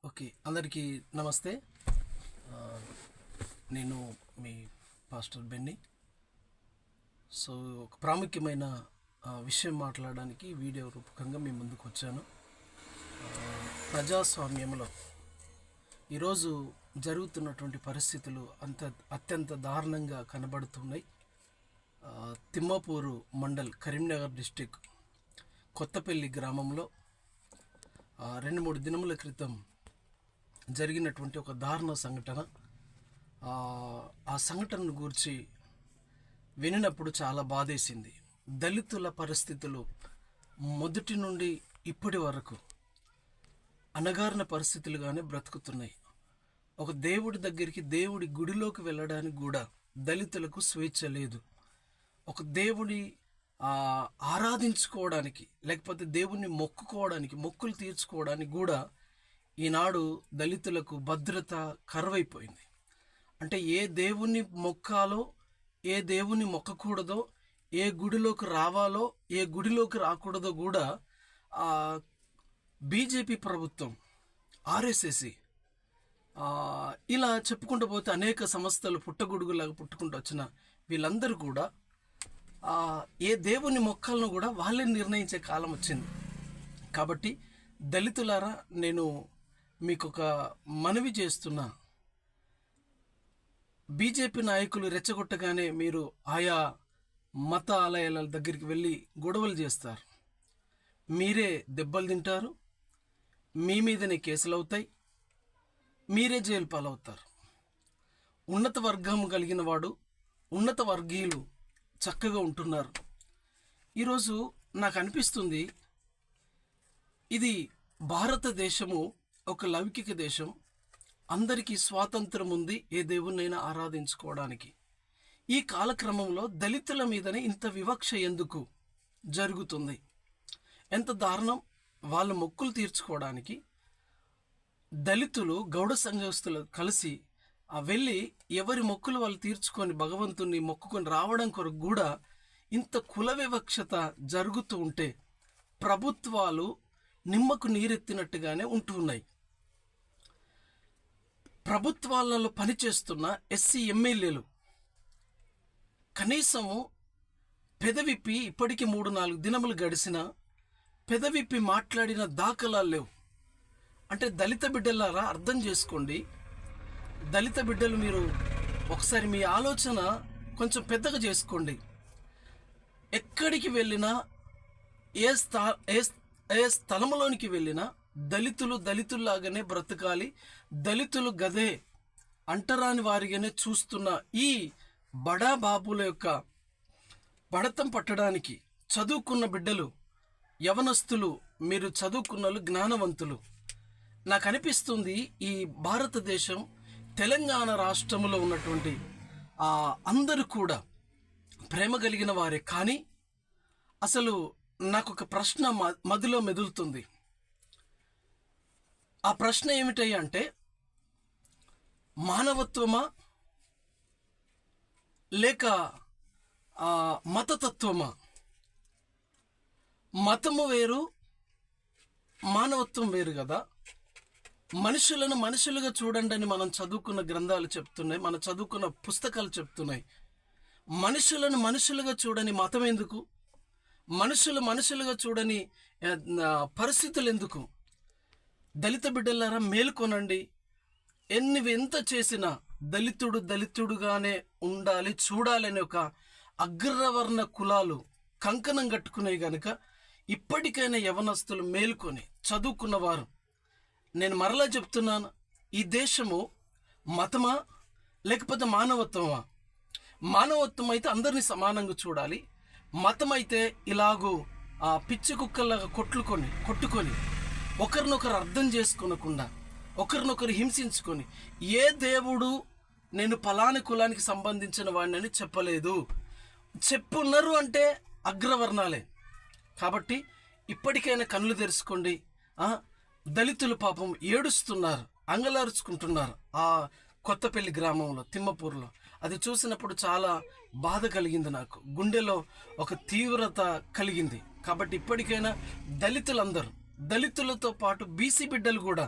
Okay, అందరికీ నమస్తే. ఆ, నేను మీ పాస్టర్ బెన్నీ. సో ఒక ప్రాముఖ్యమైన విషయం మాట్లాడడానికి వీడియో రూపకంగా మీ ముందుకు వచ్చాను. ప్రజాస్వామ్యంలో ఈరోజు జరుగుతున్నటువంటి పరిస్థితులు అత్యంత దారుణంగా కనబడుతున్నాయి. తిమ్మాపూరు మండల్, కరీంనగర్ డిస్టిక్ కొత్తపల్లి గ్రామంలో 2-3 దినముల క్రితం జరిగినటువంటి ఒక దారుణ సంఘటన. ఆ సంఘటనను గురించి వినినప్పుడు చాలా బాధేసింది. దళితుల పరిస్థితులు మొదటి నుండి ఇప్పటి వరకు అణగారిన పరిస్థితులుగానే బ్రతుకుతున్నాయి. ఒక దేవుడి దగ్గరికి, దేవుడి గుడిలోకి వెళ్ళడానికి కూడా దళితులకు స్వేచ్ఛ లేదు. ఒక దేవుడి ఆరాధించుకోవడానికి, లేకపోతే దేవుణ్ణి మొక్కుకోవడానికి, మొక్కులు తీర్చుకోవడానికి కూడా ఈనాడు దళితులకు భద్రత కరువైపోయింది. అంటే ఏ దేవుణ్ణి మొక్కాలో, ఏ దేవుణ్ణి మొక్కకూడదో, ఏ గుడిలోకి రావాలో, ఏ గుడిలోకి రాకూడదో కూడా బీజేపీ ప్రభుత్వం, ఆర్ఎస్ఎస్, ఇలా చెప్పుకుంటూ పోతే అనేక సంస్థలు పుట్టగొడుగులాగా పుట్టుకుంటూ వచ్చిన వీళ్ళందరూ కూడా ఏ దేవుని మొక్కలను కూడా వాళ్ళే నిర్ణయించే కాలం వచ్చింది. కాబట్టి దళితులారా, నేను మీకు ఒక మనవి చేస్తున్నా. బీజేపీ నాయకులు రెచ్చగొట్టగానే మీరు ఆయా మత ఆలయాల దగ్గరికి వెళ్ళి గొడవలు చేస్తారు. మీరే దెబ్బలు తింటారు, మీ మీదనే కేసులు అవుతాయి, మీరే జైలు పాలవుతారు. ఉన్నత వర్గం కలిగిన వాడు, ఉన్నత వర్గీయులు చక్కగా ఉంటున్నారు. ఈరోజు నాకు అనిపిస్తుంది, ఇది భారతదేశము ఒక లౌకిక దేశం. అందరికీ స్వాతంత్రం ఉంది ఏ దేవుణ్ణైనా ఆరాధించుకోవడానికి. ఈ కాలక్రమంలో దళితుల మీదనే ఇంత వివక్ష ఎందుకు జరుగుతుంది? ఎంత దారుణం! వాళ్ళ మొక్కులు తీర్చుకోవడానికి దళితులు, గౌడ సంఘస్థులు కలిసి వెళ్ళి ఎవరి మొక్కులు వాళ్ళు తీర్చుకొని భగవంతుని మొక్కుకొని రావడం కొరకు కూడా ఇంత కుల వివక్షత జరుగుతూ ఉంటే ప్రభుత్వాలు నిమ్మకు నీరెత్తినట్టుగానే ఉంటున్నాయి. ప్రభుత్వాలలో పనిచేస్తున్న ఎస్సీ ఎమ్మెల్యేలు కనీసము పెదవిప్పి, ఇప్పటికీ 3-4 దినములు గడిచినా పెదవిప్పి మాట్లాడిన దాఖలాలు లేవు. అంటే దళిత బిడ్డలారా, అర్థం చేసుకోండి. దళిత బిడ్డలు, మీరు ఒకసారి మీ ఆలోచన కొంచెం పెద్దగా చేసుకోండి. ఎక్కడికి వెళ్ళినా, ఏ స్థలంలోనికి వెళ్ళినా దళితులు దళితుల్లాగానే బ్రతకాలి, దళితులు గదే అంటరాని వారిగానే చూస్తున్న ఈ బడా బాబుల యొక్క పడతం పట్టడానికి చదువుకున్న బిడ్డలు, యవనస్తులు, మీరు చదువుకున్నలు, జ్ఞానవంతులు. నాకు అనిపిస్తుంది, ఈ భారతదేశం తెలంగాణ రాష్ట్రంలో ఉన్నటువంటి అందరూ కూడా ప్రేమ కలిగిన వారే. కానీ అసలు నాకు ఒక ప్రశ్న మదిలో మెదులుతుంది. ఆ ప్రశ్న ఏమిటయ్యా అంటే, మానవత్వమా లేక మతతత్వమా? మతము వేరు, మానవత్వం వేరు కదా. మనుషులను మనుషులుగా చూడండి అని మనం చదువుకున్న గ్రంథాలు చెప్తున్నాయి, మనం చదువుకున్న పుస్తకాలు చెప్తున్నాయి. మనుషులను మనుషులుగా చూడని మతం ఎందుకు? మనుషులుగా చూడని పరిస్థితులు ఎందుకు? దళిత బిడ్డలారా, మేలుకొనండి. ఎంత చేసినా దళితుడుగానే ఉండాలి, చూడాలని ఒక అగ్రవర్ణ కులాలు కంకణం కట్టుకునే గనుక ఇప్పటికైనా యవనస్తులు మేలుకొని చదువుకున్నవారు, నేను మరలా చెప్తున్నాను, ఈ దేశము మతమా లేకపోతే మానవత్వమా? మానవత్వం అయితే అందరినీ సమానంగా చూడాలి. మతం అయితే ఇలాగూ పిచ్చి కుక్కల్లాగా కొట్టుకొని ఒకరినొకరు అర్థం చేసుకోనకుండా, ఒకరినొకరు హింసించుకొని, ఏ దేవుడు నేను ఫలాని కులానికి సంబంధించిన వాడిని చెప్పలేదు. చెప్పున్నారు అంటే అగ్రవర్ణాలే. కాబట్టి ఇప్పటికైనా కళ్ళు తెరుచుకోండి. దళితులు పాపం ఏడుస్తున్నారు, అంగలార్చుకుంటున్నారు. ఆ కొత్తపల్లి గ్రామంలో, తిమ్మపూర్లో అది చూసినప్పుడు చాలా బాధ కలిగింది. నాకు గుండెలో ఒక తీవ్రత కలిగింది. కాబట్టి ఇప్పటికైనా దళితులందరూ, దళితులతో పాటు బీసీ బిడ్డలు కూడా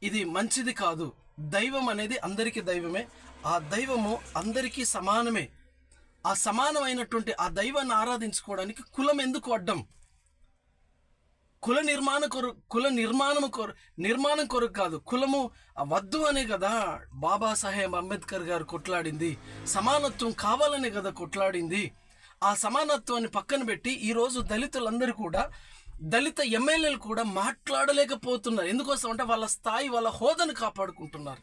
ఇది మంచిది కాదు. దైవం అనేది అందరికీ దైవమే. ఆ దైవము అందరికీ సమానమే. ఆ సమానమైనటువంటి ఆ దైవాన్ని ఆరాధించుకోవడానికి కులం ఎందుకు అడ్డం? నిర్మాణం కొరకు కాదు, కులము వద్దు అనే కదా బాబాసాహెబ్ అంబేద్కర్ గారు కొట్లాడింది. సమానత్వం కావాలనే కదా కొట్లాడింది. ఆ సమానత్వాన్ని పక్కన పెట్టి ఈరోజు దళితులందరూ కూడా, దళిత ఎమ్మెల్యేలు కూడా మాట్లాడలేకపోతున్నారు. ఎందుకోసం అంటే వాళ్ళ స్థాయి, వాళ్ళ హోదాను కాపాడుకుంటున్నారు.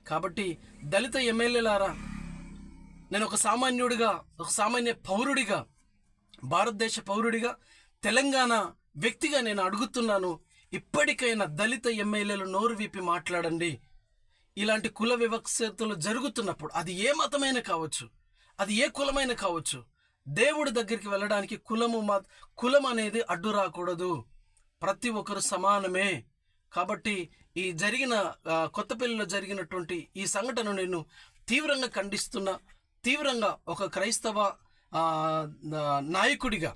కాబట్టి దళిత ఎమ్మెల్యేలారా, నేను ఒక సామాన్యుడిగా, ఒక సామాన్య పౌరుడిగా, భారతదేశ పౌరుడిగా, తెలంగాణ వ్యక్తిగా నేను అడుగుతున్నాను, ఇప్పటికైనా దళిత ఎమ్మెల్యేలు నోరు విప్పి మాట్లాడండి. ఇలాంటి కుల వివక్షతలు జరుగుతున్నప్పుడు, అది ఏ మతమైన కావచ్చు, అది ఏ కులమైన కావచ్చు, దేవుడి దగ్గరికి వెళ్ళడానికి కులం అనేది అడ్డు రాకూడదు. ప్రతి ఒక్కరు సమానమే. కాబట్టి ఈ జరిగిన కొత్తపల్లిలో జరిగినటువంటి ఈ సంఘటన నేను తీవ్రంగా ఖండిస్తున్నా. తీవ్రంగా ఒక క్రైస్తవ నాయకుడిగా,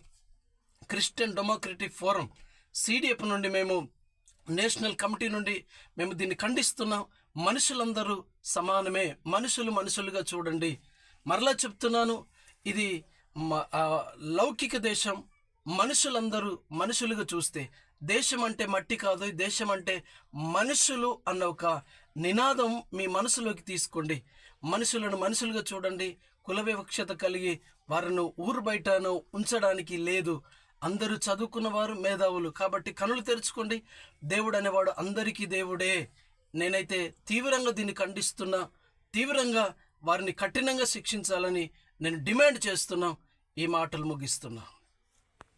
క్రిస్టియన్ డెమోక్రటిక్ ఫోరం CDF నుండి, మేము నేషనల్ కమిటీ నుండి మేము దీన్ని ఖండిస్తున్నాం. మనుషులందరూ సమానమే. మనుషులుగా చూడండి. మరలా చెప్తున్నాను, ఇది లౌకిక దేశం. మనుషులందరూ మనుషులుగా చూస్తే, దేశం అంటే మట్టి కాదు, దేశం అంటే మనుషులు అన్న ఒక నినాదం మీ మనసులోకి తీసుకోండి. మనుషులను మనుషులుగా చూడండి. కుల వివక్షత కలిగి వారిని ఊరు బయటను ఉంచడానికి లేదు. అందరూ చదువుకున్నవారు, మేధావులు. కాబట్టి కనులు తెరుచుకోండి. దేవుడు అనేవాడు అందరికీ దేవుడే. నేనైతే తీవ్రంగా దీన్ని ఖండిస్తున్నా. తీవ్రంగా వారిని కఠినంగా శిక్షించాలని నేను డిమాండ్ చేస్తున్నా. ఈ మాటలు ముగిస్తున్నా.